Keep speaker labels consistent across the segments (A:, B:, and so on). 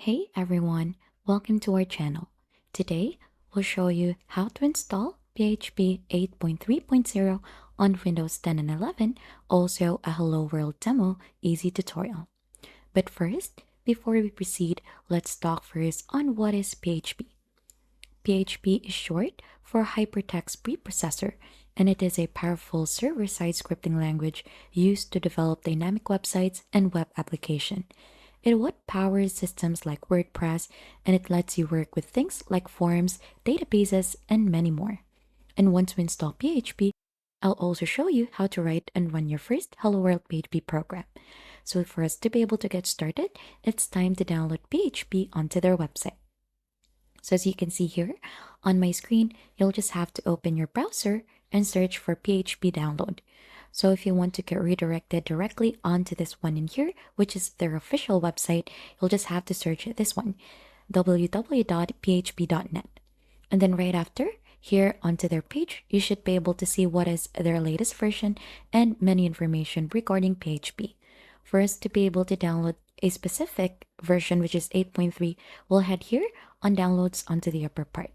A: Hey everyone, welcome to our channel. Today, we'll show you how to install PHP 8.3.0 on Windows 10 and 11, also a Hello World demo easy tutorial. But first, before we proceed, let's talk first on what is PHP. PHP is short for Hypertext Preprocessor, and it is a powerful server-side scripting language used to develop dynamic websites and web application. It what powers systems like WordPress, and it lets you work with things like forms, databases, and many more. And once we install PHP, I'll also show you how to write and run your first Hello World PHP program. So for us to be able to get started, it's time to download PHP onto their website. So as you can see here on my screen, you'll just have to open your browser and search for PHP download. So if you want to get redirected directly onto this one in here, which is their official website, you'll just have to search this one, www.php.net. And then right after, here onto their page, you should be able to see what is their latest version and many information regarding PHP. For us to be able to download a specific version, which is 8.3, we'll head here on downloads onto the upper part.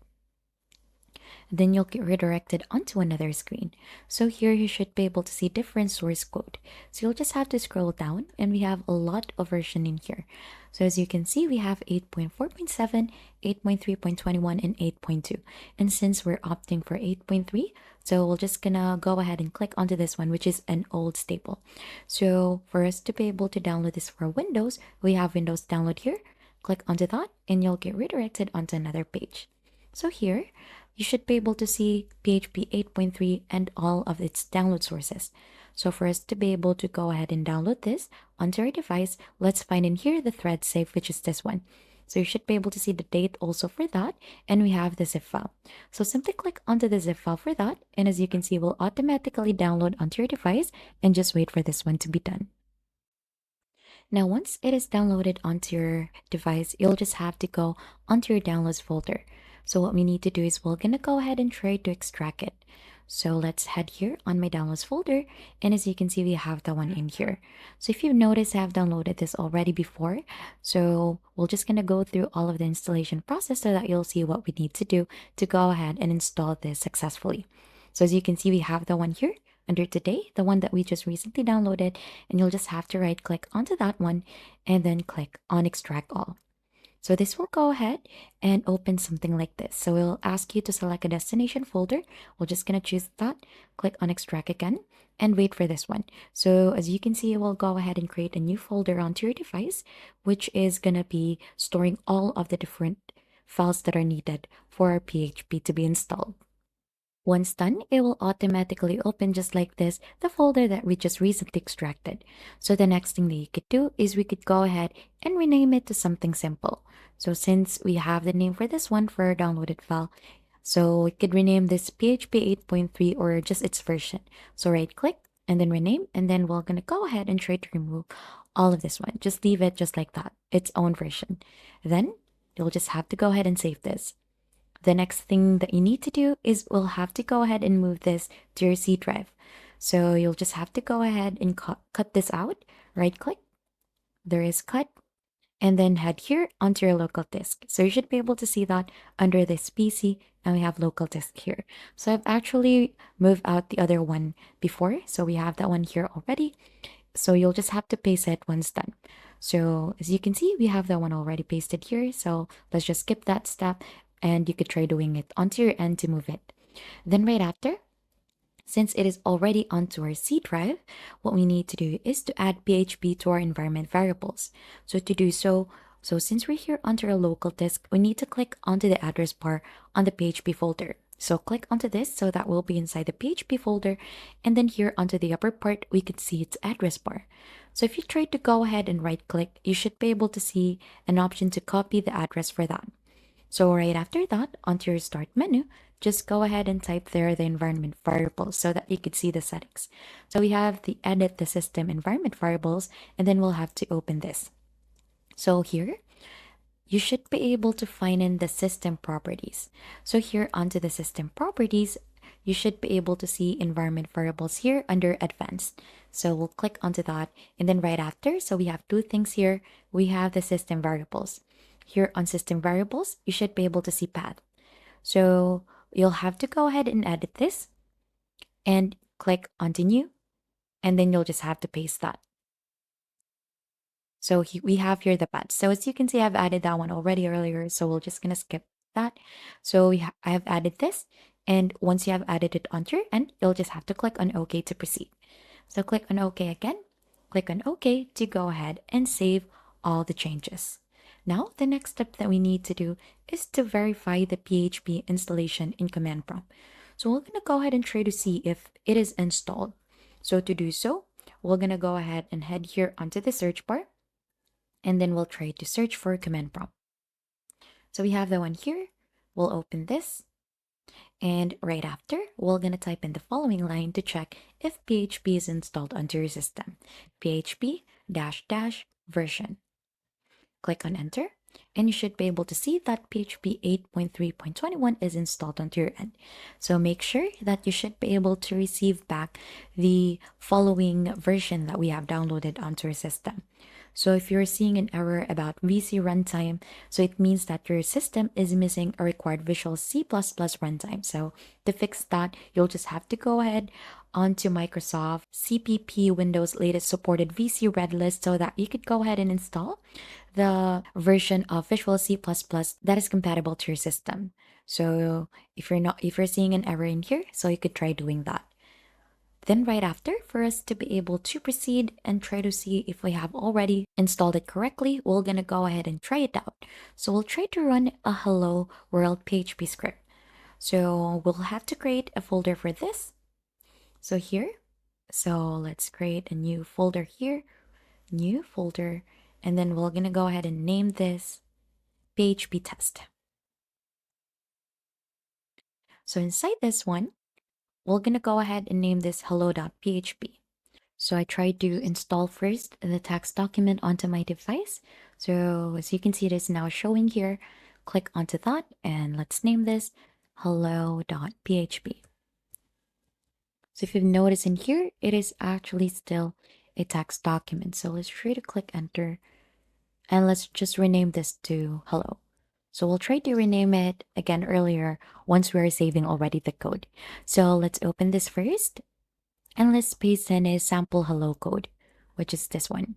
A: Then you'll get redirected onto another screen. So here you should be able to see different source code. So you'll just have to scroll down and we have a lot of version in here. So as you can see, we have 8.4.7, 8.3.21, and 8.2. And since we're opting for 8.3, so we're just gonna go ahead and click onto this one, which is an old staple. So for us to be able to download this for Windows, we have Windows download here. Click onto that and you'll get redirected onto another page. So here, you should be able to see PHP 8.3 and all of its download sources. So for us to be able to go ahead and download this onto our device, let's find in here the thread safe, which is this one. So you should be able to see the date also for that, and we have the zip file. So simply click onto the zip file for that, and as you can see, it will automatically download onto your device, and just wait for this one to be done. Now, once it is downloaded onto your device, you'll just have to go onto your downloads folder. So what we need to do is we're gonna go ahead and try to extract it. So let's head here on my downloads folder, and as you can see, we have the one in here. So if you've noticed, I've downloaded this already before. So we're just gonna go through all of the installation process so that you'll see what we need to do to go ahead and install this successfully. So as you can see, we have the one here under today, the one that we just recently downloaded, and you'll just have to right click onto that one and then click on extract all. So this will go ahead and open something like this. So it'll ask you to select a destination folder. We're just going to choose that, click on extract again, and wait for this one. So as you can see, it will go ahead and create a new folder onto your device, which is going to be storing all of the different files that are needed for our PHP to be installed. Once done, it will automatically open just like this, the folder that we just recently extracted. So the next thing that you could do is we could go ahead and rename it to something simple. So since we have the name for this one for our downloaded file, so we could rename this PHP 8.3 or just its version. So right click and then rename, and then we're gonna go ahead and try to remove all of this one. Just leave it just like that, its own version. Then you'll just have to go ahead and save this. The next thing that you need to do is we'll have to go ahead and move this to your C drive. So you'll just have to go ahead and cut this out, right click, there is cut, and then head here onto your local disk. So you should be able to see that under this PC, and we have local disk here. So I've actually moved out the other one before, so we have that one here already. So you'll just have to paste it once done. So as you can see, we have that one already pasted here. So let's just skip that step and you could try doing it onto your end to move it. Then right after, since it is already onto our C drive, what we need to do is to add PHP to our environment variables. So to do so, since we're here onto our local disk, we need to click onto the address bar on the PHP folder. So click onto this so that will be inside the PHP folder, and then here onto the upper part, we could see its address bar. So if you try to go ahead and right click, you should be able to see an option to copy the address for that. So right after that, onto your start menu, just go ahead and type there the environment variables so that you could see the settings. So we have the edit the system environment variables, and then we'll have to open this. So here, you should be able to find in the system properties. So here onto the system properties, you should be able to see environment variables here under advanced. So we'll click onto that, and then right after, so we have two things here. We have the system variables. here on system variables, you should be able to see path. So you'll have to go ahead and edit this and click onto new, and then you'll just have to paste that. So we have here the path. So as you can see, I've added that one already earlier. So we're just gonna skip that. So I have added this. And once you have added it onto your end, you'll just have to click on OK to proceed. So click on OK again, click on OK to go ahead and save all the changes. Now, the next step that we need to do is to verify the PHP installation in command prompt. So we're going to go ahead and try to see if it is installed. So to do so, we're going to go ahead and head here onto the search bar, and then we'll try to search for command prompt. So we have the one here. We'll open this. And right after, we're going to type in the following line to check if PHP is installed onto your system. PHP dash dash version. Click on enter, and you should be able to see that PHP 8.3.21 is installed onto your end. So make sure that you should be able to receive back the following version that we have downloaded onto your system. So if you're seeing an error about VC runtime, so it means that your system is missing a required Visual C++ runtime. So to fix that, you'll just have to go ahead onto Microsoft CPP Windows latest supported VC Red List so that you could go ahead and install the version of Visual C++ that is compatible to your system. So if you're seeing an error in here, so you could try doing that. Then right after, for us to be able to proceed and try to see if we have already installed it correctly, we're gonna go ahead and try it out. So we'll try to run a hello world PHP script. So we'll have to create a folder for this. So here, so let's create a new folder here, new folder, and then we're gonna go ahead and name this PHP test. So inside this one, we're gonna go ahead and name this hello.php. So I tried to install first the text document onto my device. So as you can see, it is now showing here. Click onto that and let's name this hello.php. So if you've noticed in here, it is actually still a text document. So let's try to click enter and let's just rename this to hello. So we'll try to rename it again earlier once we're saving already the code. So let's open this first and let's paste in a sample hello code, which is this one.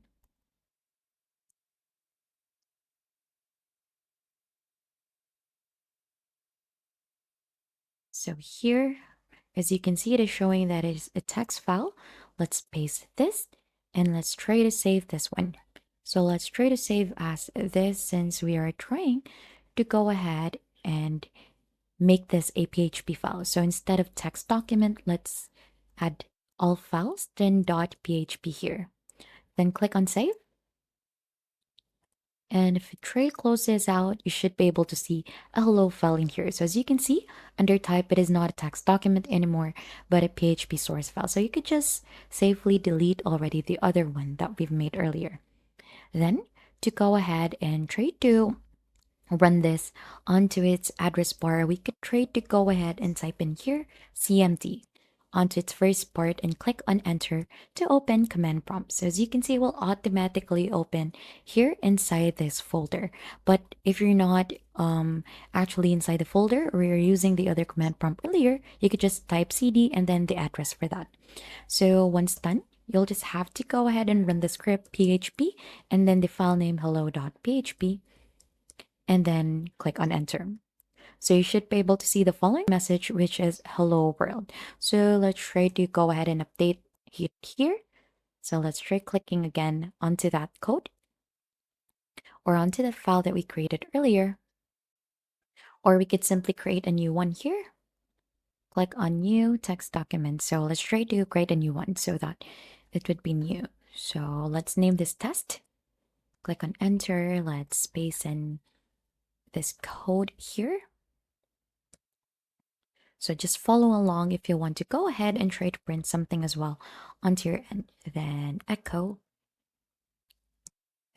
A: So here, as you can see, it is showing that it is a text file. Let's paste this and let's try to save this one. So let's try to save as this since we are trying to go ahead and make this a PHP file. So instead of text document, let's add all files, then .php here. Then click on save. And if the tray closes out, you should be able to see a hello file in here. So as you can see, under type, it is not a text document anymore, but a PHP source file. So you could just safely delete already the other one that we've made earlier. Then to go ahead and try to run this onto its address bar, we could try to go ahead and type in here cmd onto its first part and click on enter to open command prompt. So as you can see, it will automatically open here inside this folder. But if you're not actually inside the folder or you're using the other command prompt earlier, you could just type cd and then the address for that. So once done, you'll just have to go ahead and run the script php and then the file name hello.php and then click on enter. So you should be able to see the following message, which is hello world. So let's try to go ahead and update it here. So let's try clicking again onto that code or onto the file that we created earlier. Or we could simply create a new one here. Click on new text document. So let's try to create a new one so that it would be new. So let's name this test. Click on enter. Let's paste in this code here. So just follow along if you want to go ahead and try to print something as well onto your end. Then echo.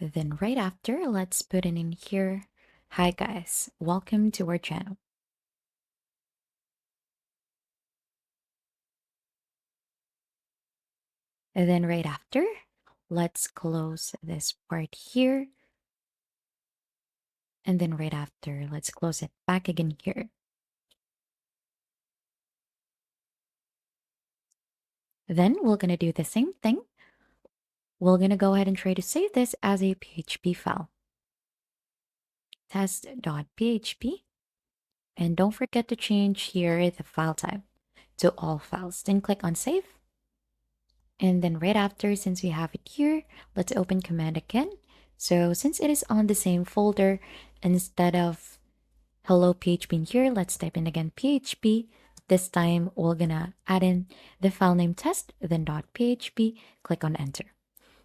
A: Then right after, let's put it in here. Hi guys, welcome to our channel. And then right after, let's close this part here. And then right after, let's close it back again here. Then we're going to do the same thing. We're going to go ahead and try to save this as a PHP file. Test.php. And don't forget to change here the file type to all files. Then click on save. And then right after, since we have it here, let's open command again. So since it is on the same folder, instead of hello PHP in here, let's type in again PHP. This time we're gonna add in the file name test, then .php, click on enter.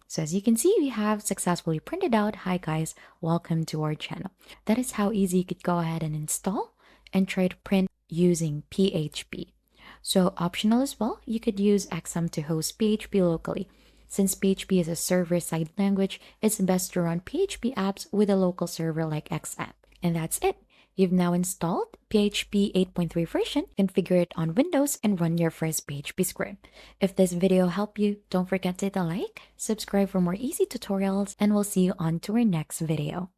A: So as you can see, we have successfully printed out. Hi guys, welcome to our channel. That is how easy you could go ahead and install and try to print using PHP. So optional as well, you could use XM to host PHP locally. Since PHP is a server-side language, it's best to run PHP apps with a local server like XM. And that's it. You've now installed PHP 8.3 version, configure it on Windows, and run your first PHP script. If this video helped you, don't forget to hit a like, subscribe for more easy tutorials, and we'll see you on to our next video.